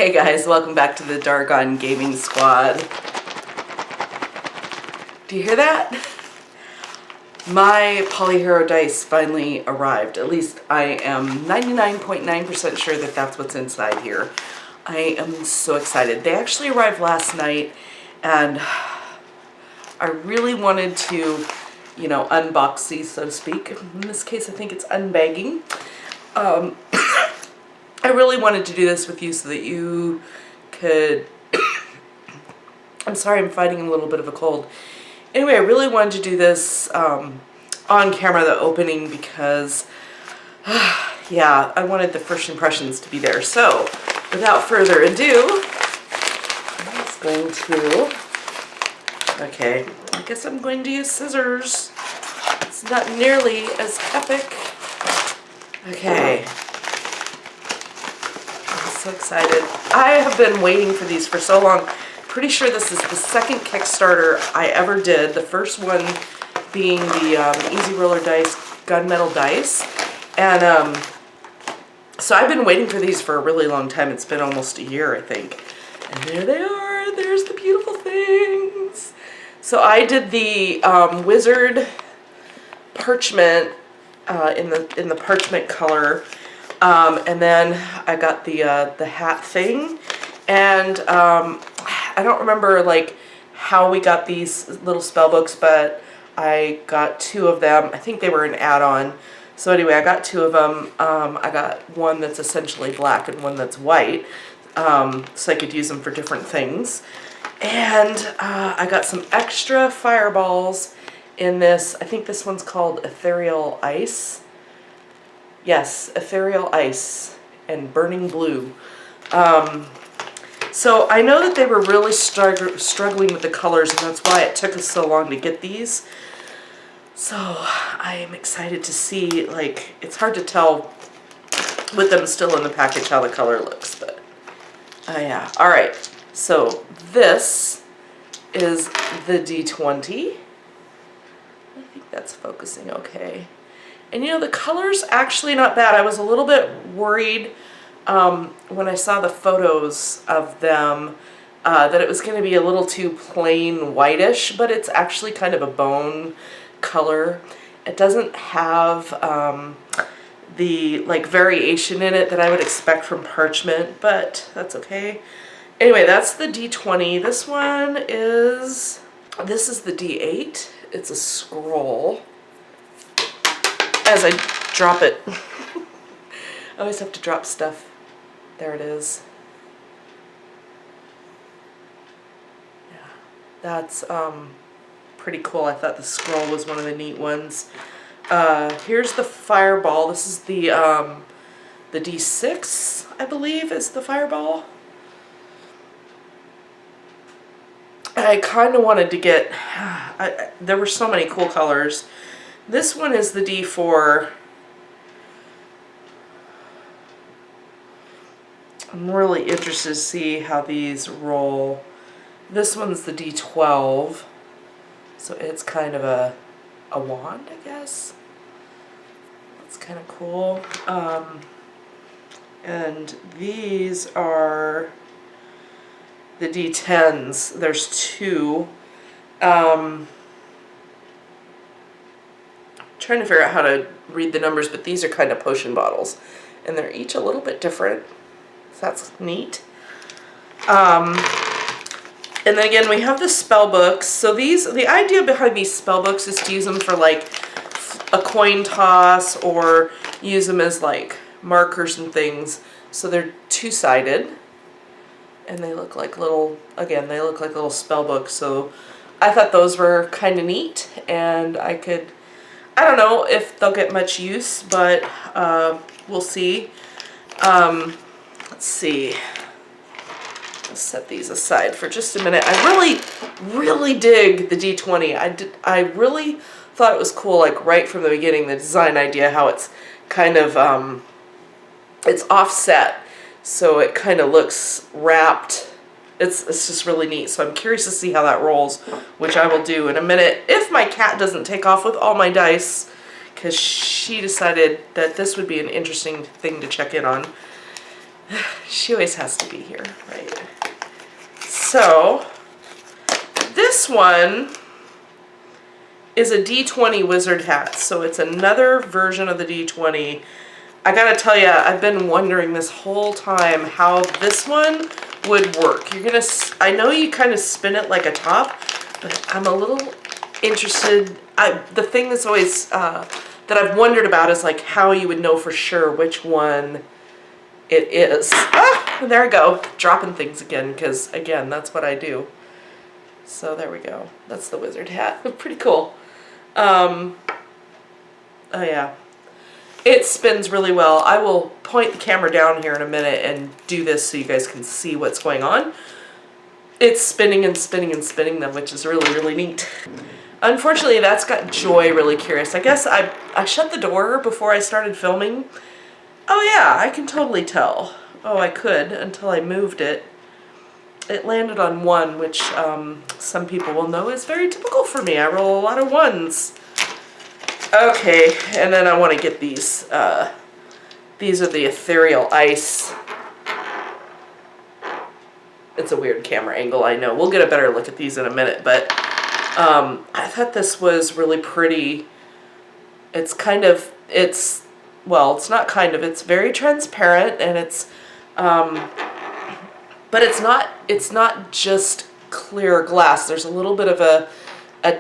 Hey guys, welcome back to the Dargon Gaming Squad. Do you hear that? My PolyHero dice finally arrived. At least I am 99.9% sure that that's what's inside here. I am so excited. They actually arrived last night and I really wanted to, you know, unbox these, so to speak. In this case, I think it's unbagging. I really wanted to do this with you so that you could... I'm sorry, I'm fighting a little bit of a cold. Anyway, I really wanted to do this on camera, the opening, because, yeah, I wanted the first impressions to be there. So, without further ado, I'm just going to... Okay, I guess I'm going to use scissors. It's not nearly as epic. Okay. So excited. I have been waiting for these for so long. Pretty sure this is the second Kickstarter I ever did. The first one being the Easy Roller Dice Gunmetal Dice. And so I've been waiting for these for a really long time. It's been almost a year, I think. And there they are. There's the beautiful things. So I did the Wizard Parchment in the parchment color. And then I got the hat thing, and I don't remember like how we got these little spell books, but I got two of them. I think they were an add-on. So anyway, I got two of them. I got one that's essentially black and one that's white, so I could use them for different things. And I got some extra fireballs in this. I think this one's called Ethereal Ice. Yes, Ethereal Ice and Burning Blue. So I know that they were really struggling with the colors, and that's why it took us so long to get these. So I am excited to see, like, it's hard to tell with them still in the package how the color looks, but yeah. All right, so this is the D20. I think that's focusing okay. And you know, the color's actually not bad. I was a little bit worried when I saw the photos of them that it was going to be a little too plain whitish, but it's actually kind of a bone color. It doesn't have the like variation in it that I would expect from parchment, but that's okay. Anyway, that's the D20. This is the D8. It's a scroll. As I drop it. I always have to drop stuff. There it is. Yeah, that's pretty cool. I thought the scroll was one of the neat ones. Here's the fireball. This is the D6, I believe, is the fireball. I kind of wanted to get... there were so many cool colors. This one is the D4. I'm really interested to see how these roll. This one's the D12. So it's kind of a wand, I guess. That's kind of cool. And these are the D10s. There's two. Trying to figure out how to read the numbers, but these are kind of potion bottles, and they're each a little bit different, so that's neat. And then again, we have the spell books. So the idea behind these spell books is to use them for like a coin toss, or use them as like markers and things. So they're two-sided, and they look like little, again, they look like little spell books. So I thought those were kind of neat, and I don't know if they'll get much use, but we'll see. Let's see. Let's set these aside for just a minute. I really dig the D20. I really thought it was cool, like right from the beginning, the design idea, how it's kind of, it's offset, so it kind of looks wrapped. It's just really neat, so I'm curious to see how that rolls, which I will do in a minute if my cat doesn't take off with all my dice, because she decided that this would be an interesting thing to check in on. She always has to be here, right? So, this one is a D20 wizard hat. So it's another version of the D20. I gotta tell you, I've been wondering this whole time how this one would work. You're gonna, I know you kind of spin it like a top, but I'm a little interested. The thing that's always, that I've wondered about is like how you would know for sure which one it is. Ah, there I go, dropping things again, because again, that's what I do. So there we go. That's the wizard hat. Pretty cool. Oh yeah. It spins really well. I will point the camera down here in a minute and do this so you guys can see what's going on. It's spinning and spinning and spinning them, which is really, really neat. Unfortunately, that's got Joy really curious. I guess I shut the door before I started filming. Oh yeah, I can totally tell. Oh, I could until I moved it. It landed on 1, which some people will know is very typical for me. I roll a lot of 1s. Okay, and then I want to get these. These are the ethereal ice. It's a weird camera angle, I know. We'll get a better look at these in a minute, but I thought this was really pretty. It's kind of, well, it's not kind of, it's very transparent, and it's, but it's not just clear glass. There's a little bit of a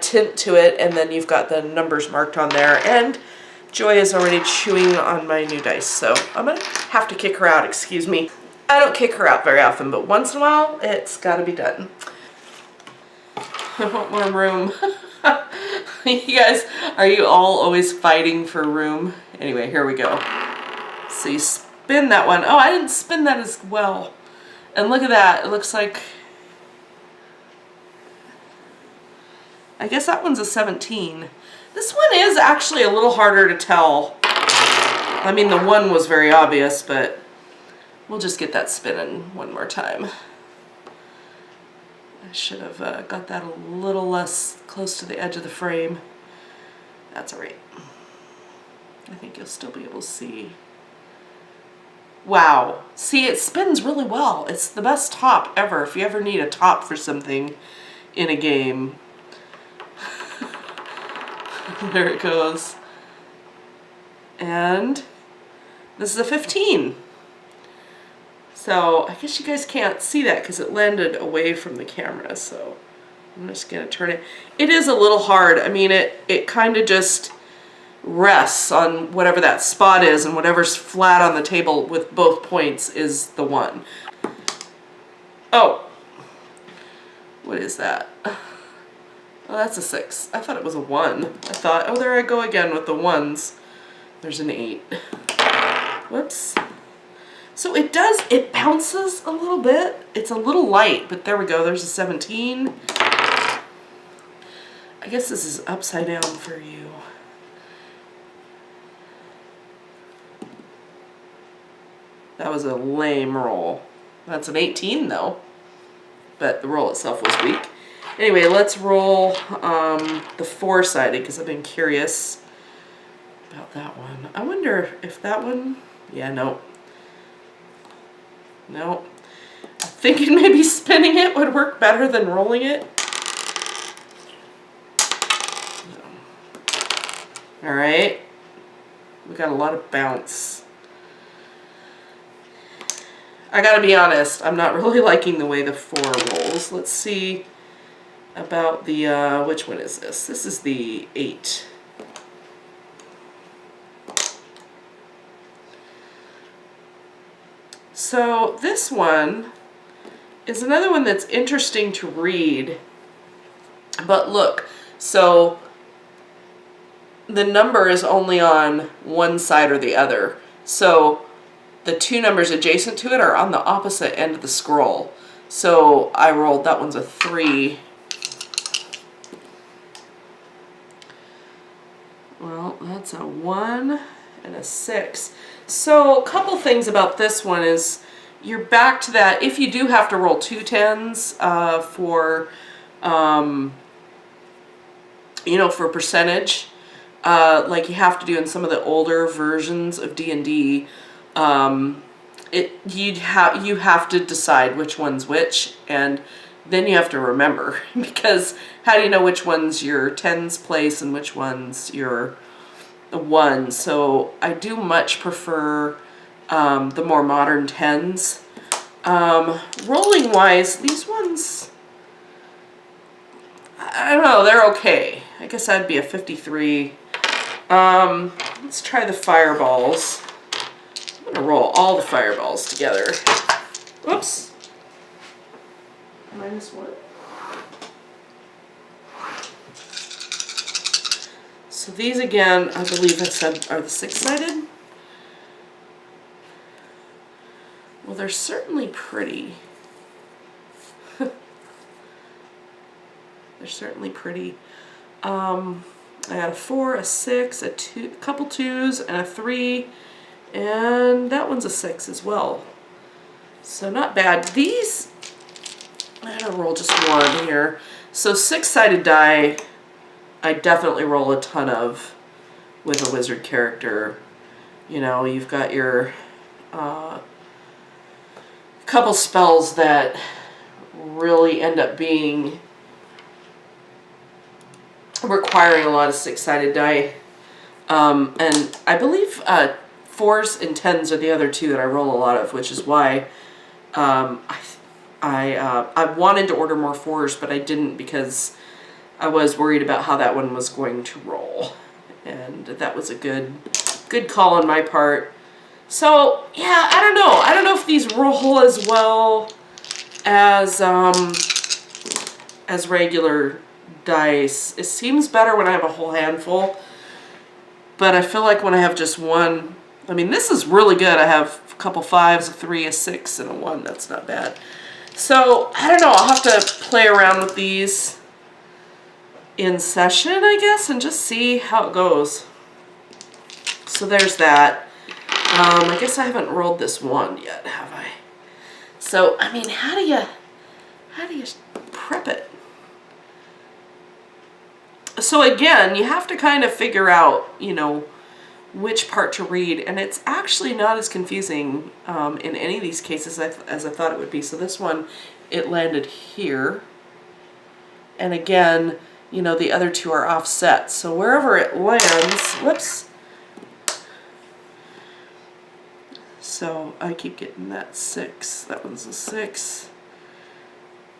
tint to it, and then you've got the numbers marked on there, and Joy is already chewing on my new dice, so I'm gonna have to kick her out, excuse me. I don't kick her out very often, but once in a while, it's gotta be done. I want more room. You guys, are you all always fighting for room? Anyway, here we go. So you spin that one. Oh, I didn't spin that as well. And look at that, it looks like, I guess that one's a 17. This one is actually a little harder to tell. I mean, the 1 was very obvious, but we'll just get that spinning one more time. I should have got that a little less close to the edge of the frame. That's all right. I think you'll still be able to see. Wow. See, it spins really well. It's the best top ever. If you ever need a top for something in a game. There it goes. And this is a 15. So I guess you guys can't see that because it landed away from the camera. So I'm just going to turn it. It is a little hard. I mean, it kind of just rests on whatever that spot is, and whatever's flat on the table with both points is the 1. Oh, what is that? Oh, that's a 6. I thought it was a 1. I thought, oh, there I go again with the 1s. There's an 8. Whoops. So it bounces a little bit. It's a little light, but there we go. There's a 17. I guess this is upside down for you. That was a lame roll. That's an 18 though, but the roll itself was weak. Anyway, let's roll the 4-sided because I've been curious about that one. I wonder if that one, yeah, no. No. I'm thinking maybe spinning it would work better than rolling it. No. All right. We got a lot of bounce. I gotta be honest, I'm not really liking the way the 4 rolls. Let's see about the, which one is this? This is the 8. So this one is another one that's interesting to read. But look, so the number is only on one side or the other. So the 2 numbers adjacent to it are on the opposite end of the scroll. So I rolled, that one's a 3. Well, that's a 1 and a 6. So a couple things about this one is you're back to that. If you do have to roll 2 10s for, you know, for percentage, like you have to do in some of the older versions of D&D, you have to decide which one's which, and then you have to remember, because how do you know which one's your tens place and which one's your one? So I do much prefer the more modern tens. Rolling wise, these ones, I don't know, they're okay. I guess that'd be a 53. Let's try the fireballs. I'm gonna roll all the fireballs together. Whoops. -1. So these again, I believe I said, are the 6-sided. Well, they're certainly pretty. They're certainly pretty. I had a 4, a 6, a 2, a couple 2s, and a 3, and that one's a 6 as well. So not bad. These, I'm gonna roll just one here. So 6-sided die, I definitely roll a ton of with a wizard character. You know, you've got your couple spells that really end up being requiring a lot of 6-sided die. And I believe 4s and 10s are the other two that I roll a lot of, which is why I wanted to order more 4s, but I didn't because I was worried about how that one was going to roll. And that was a good call on my part. So yeah, I don't know. I don't know if these roll as well as regular dice. It seems better when I have a whole handful, but I feel like when I have just one, I mean, this is really good. I have a couple 5s, a 3, a 6, and a 1. That's not bad. So I don't know. I'll have to play around with these in session, I guess, and just see how it goes. So there's that. I guess I haven't rolled this one yet, have I? So, I mean, how do you prep it? So again, you have to kind of figure out, you know, which part to read, and it's actually not as confusing in any of these cases as I thought it would be. So this one, it landed here, and again, you know, the other two are offset. So wherever it lands, whoops. So I keep getting that 6. That one's a 6.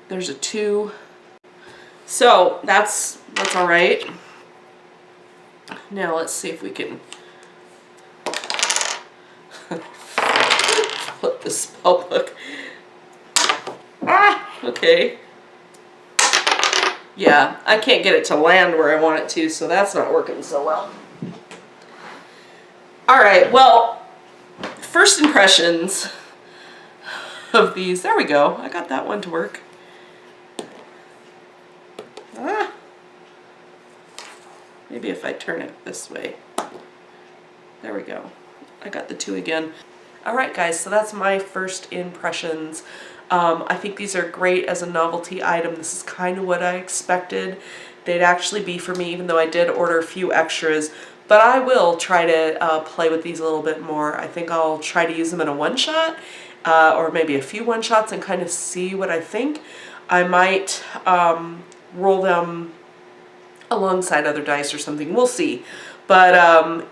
There's a 2. So that's all right. Now let's see if we can flip the spell book. Ah, okay. Yeah, I can't get it to land where I want it to, so that's not working so well. All right, well, first impressions of these. There we go. I got that one to work. Ah. Maybe if I turn it this way. There we go. I got the 2 again. All right, guys, so that's my first impressions. I think these are great as a novelty item. This is kind of what I expected they'd actually be for me, even though I did order a few extras. But I will try to play with these a little bit more. I think I'll try to use them in a one-shot, or maybe a few one-shots, and kind of see what I think. I might roll them alongside other dice or something. We'll see. But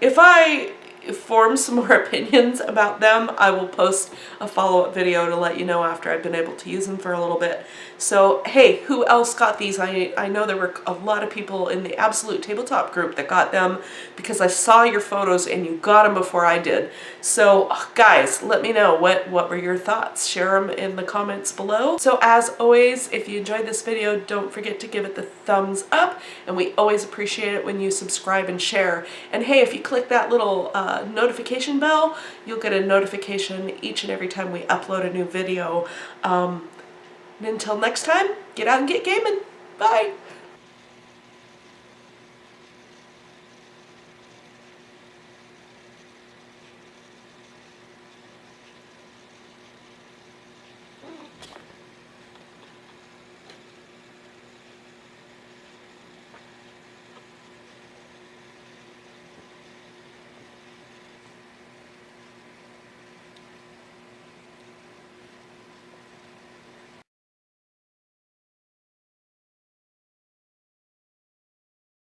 if I form some more opinions about them, I will post a follow-up video to let you know after I've been able to use them for a little bit. So hey, who else got these? I know there were a lot of people in the Absolute Tabletop group that got them because I saw your photos and you got them before I did. So guys, let me know what were your thoughts. Share them in the comments below. So as always, if you enjoyed this video, don't forget to give it the thumbs up, and we always appreciate it when you subscribe and share. And hey, if you click that little notification bell, you'll get a notification each and every time we upload a new video. And until next time, get out and get gaming. Bye!